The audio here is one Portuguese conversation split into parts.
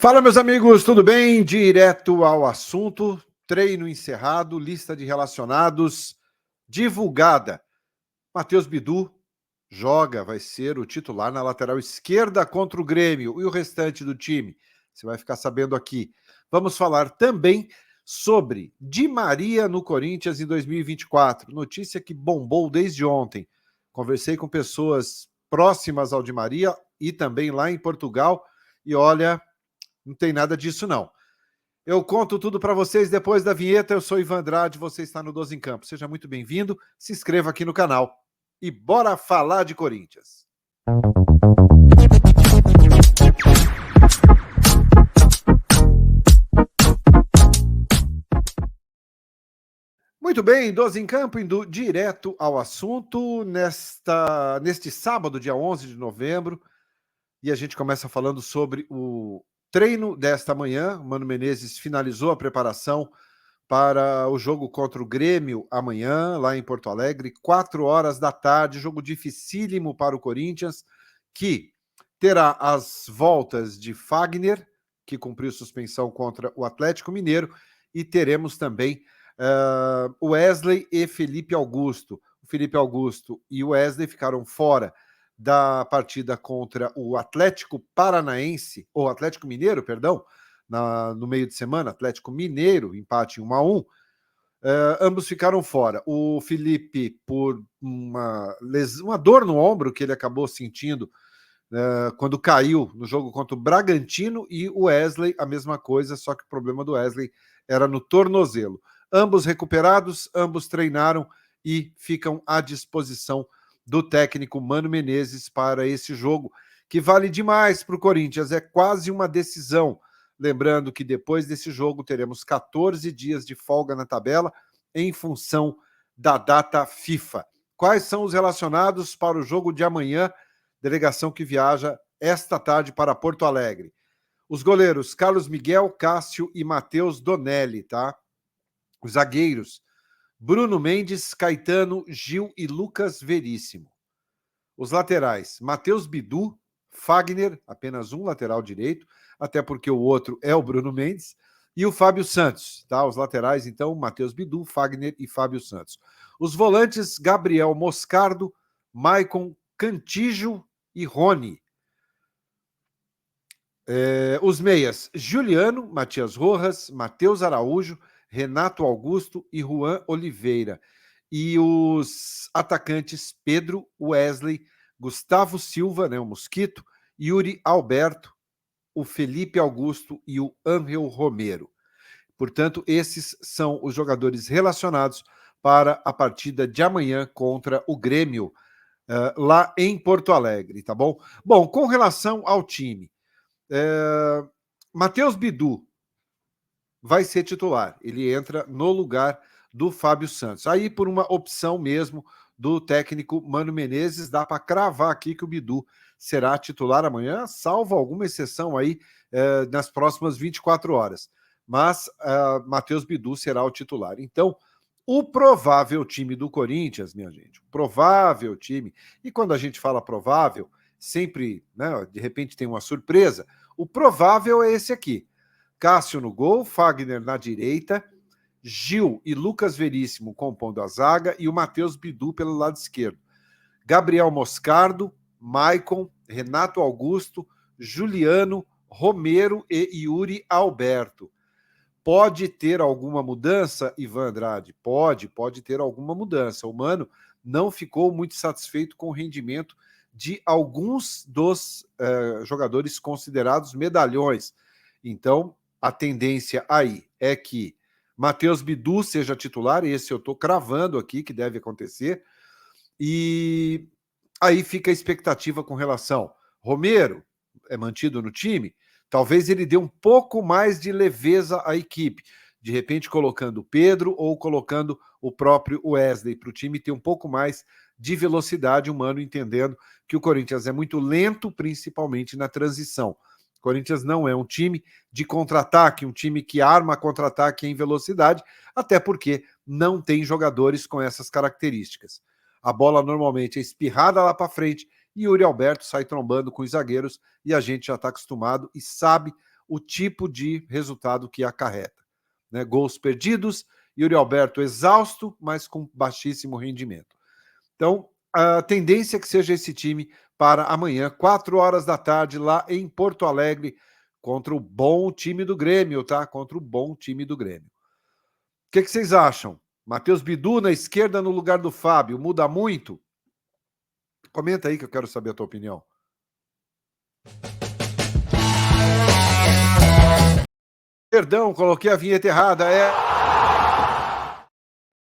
Fala, meus amigos, tudo bem? Direto ao assunto. Treino encerrado, lista de relacionados divulgada. Matheus Bidu joga, vai ser o titular na lateral esquerda contra o Grêmio. E o restante do time? Você vai ficar sabendo aqui. Vamos falar também sobre Di Maria no Corinthians em 2024. Notícia que bombou desde ontem. Conversei com pessoas próximas ao Di Maria e também lá em Portugal. E olha, não tem nada disso, não. Eu conto tudo para vocês depois da vinheta. Eu sou Ivan Andrade, você está no 12 em Campo. Seja muito bem-vindo, se inscreva aqui no canal. E bora falar de Corinthians. Muito bem, 12 em Campo, indo direto ao assunto. Neste sábado, dia 11 de novembro, e a gente começa falando sobre o treino desta manhã. O Mano Menezes finalizou a preparação para o jogo contra o Grêmio amanhã, lá em Porto Alegre, 4 horas da tarde, jogo dificílimo para o Corinthians, que terá as voltas de Fagner, que cumpriu suspensão contra o Atlético Mineiro, e teremos também Wesley e Felipe Augusto. O Felipe Augusto e o Wesley ficaram fora da partida contra o Atlético Paranaense, ou Atlético Mineiro, perdão, no meio de semana, Atlético Mineiro, empate 1-1, ambos ficaram fora. O Felipe, por uma dor no ombro que ele acabou sentindo quando caiu no jogo contra o Bragantino, e o Wesley, a mesma coisa, só que o problema do Wesley era no tornozelo. Ambos recuperados, ambos treinaram e ficam à disposição do técnico Mano Menezes para esse jogo, que vale demais para o Corinthians, é quase uma decisão. Lembrando que depois desse jogo teremos 14 dias de folga na tabela em função da data FIFA. Quais são os relacionados para o jogo de amanhã? Delegação que viaja esta tarde para Porto Alegre. Os goleiros Carlos Miguel, Cássio e Matheus Donelli, tá? Os zagueiros Bruno Mendes, Caetano, Gil e Lucas Veríssimo. Os laterais Matheus Bidu, Fagner, apenas um lateral direito, até porque o outro é o Bruno Mendes, e o Fábio Santos, tá? Os laterais, então, Matheus Bidu, Fagner e Fábio Santos. Os volantes, Gabriel Moscardo, Maicon Cantígio e Rony. Os meias, Juliano, Matias Rojas, Matheus Araújo, Renato Augusto e Juan Oliveira. E os atacantes, Pedro, Wesley, Gustavo Silva, né, o Mosquito, Yuri Alberto, o Felipe Augusto e o Ángel Romero. Portanto, esses são os jogadores relacionados para a partida de amanhã contra o Grêmio, lá em Porto Alegre, tá bom? Bom, com relação ao time, Matheus Bidu vai ser titular. Ele entra no lugar do Fábio Santos. Aí, por uma opção mesmo do técnico Mano Menezes, dá para cravar aqui que o Bidu será titular amanhã, salvo alguma exceção aí nas próximas 24 horas. Mas Matheus Bidu será o titular. Então, o provável time do Corinthians, minha gente, o provável time, e quando a gente fala provável, sempre, né, de repente tem uma surpresa, o provável é esse aqui. Cássio no gol, Fagner na direita, Gil e Lucas Veríssimo compondo a zaga e o Matheus Bidu pelo lado esquerdo. Gabriel Moscardo, Maicon, Renato Augusto, Juliano, Romero e Yuri Alberto. Pode ter alguma mudança, Ivan Andrade? Pode ter alguma mudança. O Mano não ficou muito satisfeito com o rendimento de alguns dos jogadores considerados medalhões. Então, a tendência aí é que Matheus Bidu seja titular, esse eu estou cravando aqui que deve acontecer, e aí fica a expectativa com relação. Romero é mantido no time, talvez ele dê um pouco mais de leveza à equipe, de repente colocando o Pedro ou colocando o próprio Wesley, para o time ter um pouco mais de velocidade, humano, entendendo que o Corinthians é muito lento, principalmente na transição. O Corinthians não é um time de contra-ataque, um time que arma contra-ataque em velocidade, até porque não tem jogadores com essas características. A bola normalmente é espirrada lá para frente e Yuri Alberto sai trombando com os zagueiros e a gente já está acostumado e sabe o tipo de resultado que acarreta, né? Gols perdidos, Yuri Alberto exausto, mas com baixíssimo rendimento. Então, a tendência é que seja esse time para amanhã, 4 horas da tarde, lá em Porto Alegre, contra o bom time do Grêmio, tá? Contra o bom time do Grêmio. O que vocês acham? Matheus Bidu na esquerda no lugar do Fábio, muda muito? Comenta aí que eu quero saber a tua opinião. Perdão, coloquei a vinheta errada.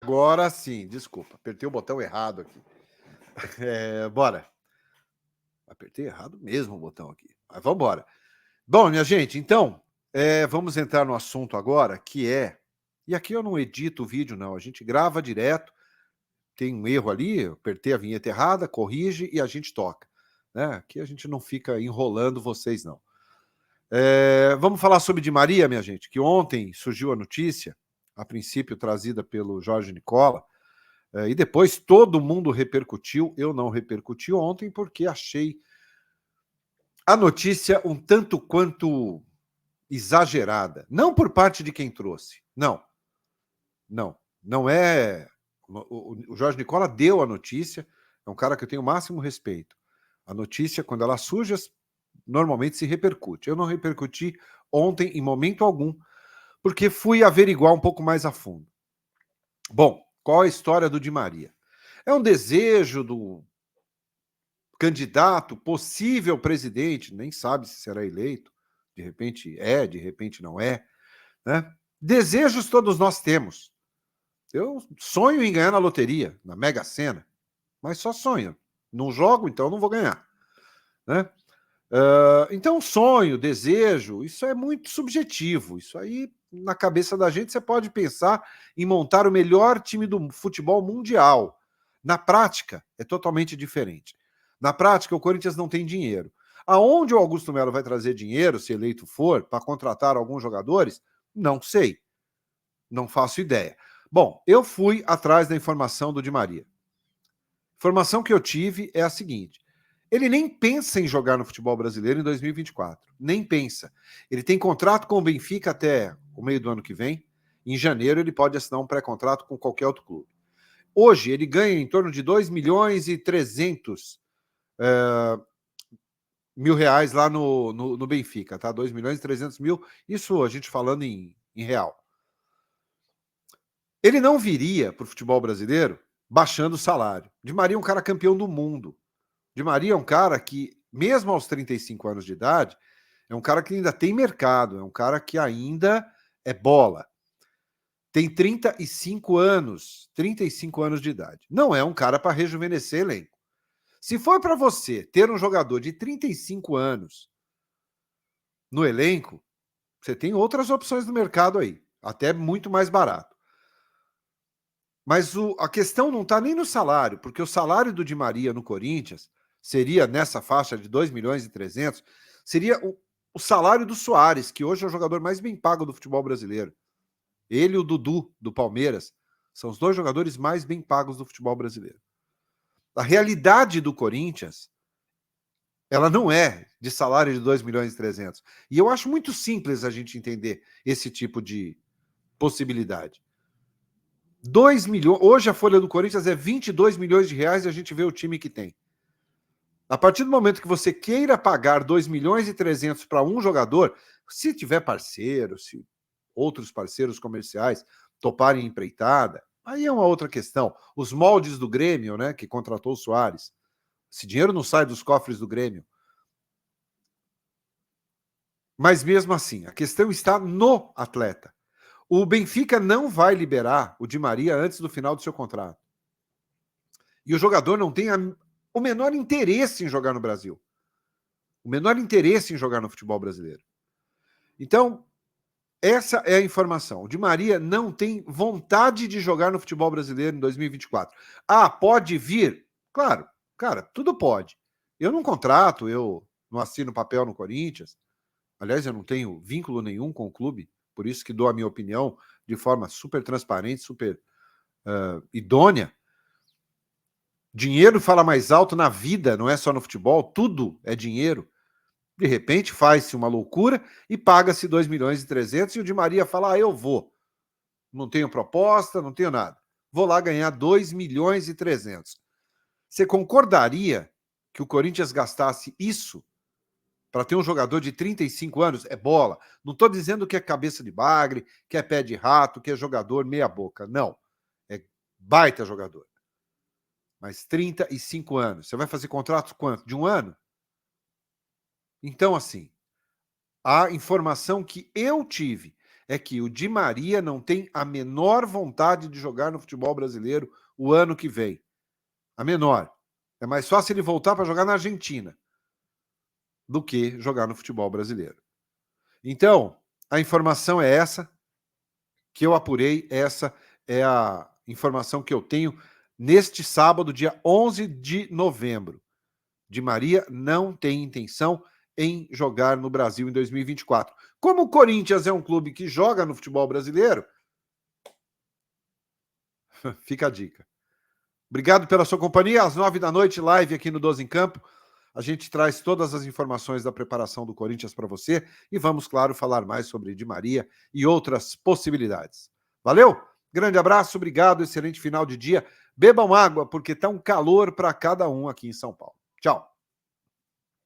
Agora sim, desculpa. Apertei o botão errado aqui. Bora. Apertei errado mesmo o botão aqui. Mas vamos embora. Bom, minha gente, então, vamos entrar no assunto agora, que é... E aqui eu não edito o vídeo, não. A gente grava direto. Tem um erro ali, eu apertei a vinheta errada, corrige e a gente toca. Né? Aqui a gente não fica enrolando vocês, não. Vamos falar sobre Di Maria, minha gente, que ontem surgiu a notícia, a princípio trazida pelo Jorge Nicola, e depois todo mundo repercutiu. Eu não repercuti ontem porque achei a notícia um tanto quanto exagerada. Não por parte de quem trouxe. Não é... O Jorge Nicola deu a notícia, é um cara que eu tenho o máximo respeito. A notícia, quando ela surge, normalmente se repercute. Eu não repercuti ontem em momento algum, porque fui averiguar um pouco mais a fundo. Bom, qual a história do Di Maria? É um desejo do candidato, possível presidente, nem sabe se será eleito, de repente de repente não é, né? Desejos todos nós temos. Eu sonho em ganhar na loteria, na Mega Sena, mas só sonho. Não jogo, então não vou ganhar, né? Então, sonho, desejo, isso é muito subjetivo. Isso aí, na cabeça da gente, você pode pensar em montar o melhor time do futebol mundial. Na prática, é totalmente diferente. Na prática, o Corinthians não tem dinheiro. Aonde o Augusto Melo vai trazer dinheiro, se eleito for, para contratar alguns jogadores? Não sei. Não faço ideia. Bom, eu fui atrás da informação do Di Maria. A informação que eu tive é a seguinte: ele nem pensa em jogar no futebol brasileiro em 2024. Nem pensa. Ele tem contrato com o Benfica até o meio do ano que vem. Em janeiro, ele pode assinar um pré-contrato com qualquer outro clube. Hoje, ele ganha em torno de 2 milhões e 300 mil reais lá no Benfica, tá? 2 milhões e 300 mil. Isso a gente falando em real. Ele não viria para o futebol brasileiro baixando o salário. Di Maria é um cara campeão do mundo. Di Maria é um cara que, mesmo aos 35 anos de idade, é um cara que ainda tem mercado, é um cara que ainda é bola. Tem 35 anos de idade. Não é um cara para rejuvenescer elenco. Se for para você ter um jogador de 35 anos no elenco, você tem outras opções no mercado aí, até muito mais barato. Mas a questão não está nem no salário, porque o salário do Di Maria no Corinthians seria nessa faixa de 2 milhões e 300, seria o salário do Soares, que hoje é o jogador mais bem pago do futebol brasileiro. Ele e o Dudu, do Palmeiras, são os dois jogadores mais bem pagos do futebol brasileiro. A realidade do Corinthians, ela não é de salário de 2 milhões e 300. E eu acho muito simples a gente entender esse tipo de possibilidade. 2 milhões, hoje a folha do Corinthians é 22 milhões de reais e a gente vê o time que tem. A partir do momento que você queira pagar 2 milhões e 300 para um jogador, se tiver parceiro, se outros parceiros comerciais toparem empreitada, aí é uma outra questão. Os moldes do Grêmio, né, que contratou o Soares, esse dinheiro não sai dos cofres do Grêmio. Mas mesmo assim, a questão está no atleta. O Benfica não vai liberar o Di Maria antes do final do seu contrato. E o jogador não tem o menor interesse em jogar no Brasil. O menor interesse em jogar no futebol brasileiro. Então, essa é a informação. O Di Maria não tem vontade de jogar no futebol brasileiro em 2024. Ah, pode vir? Claro, cara, tudo pode. Eu não contrato, eu não assino papel no Corinthians. Aliás, eu não tenho vínculo nenhum com o clube, por isso que dou a minha opinião de forma super transparente, super idônea. Dinheiro fala mais alto na vida, não é só no futebol, tudo é dinheiro. De repente faz-se uma loucura e paga-se 2.300.000 e o Di Maria fala, eu vou. Não tenho proposta, não tenho nada. Vou lá ganhar 2.300.000. Você concordaria que o Corinthians gastasse isso para ter um jogador de 35 anos? É bola. Não estou dizendo que é cabeça de bagre, que é pé de rato, que é jogador meia boca. Não. É baita jogador. Mas 35 anos. Você vai fazer contrato quanto? De 1 ano? Então, assim, a informação que eu tive é que o Di Maria não tem a menor vontade de jogar no futebol brasileiro o ano que vem. A menor. É mais fácil ele voltar para jogar na Argentina do que jogar no futebol brasileiro. Então, a informação é essa que eu apurei, essa é a informação que eu tenho neste sábado, dia 11 de novembro. Di Maria não tem intenção em jogar no Brasil em 2024. Como o Corinthians é um clube que joga no futebol brasileiro, fica a dica. Obrigado pela sua companhia. Às 9 da noite, live aqui no 12 em Campo. A gente traz todas as informações da preparação do Corinthians para você e vamos, claro, falar mais sobre Di Maria e outras possibilidades. Valeu? Grande abraço, obrigado, excelente final de dia. Bebam água, porque tá um calor para cada um aqui em São Paulo. Tchau.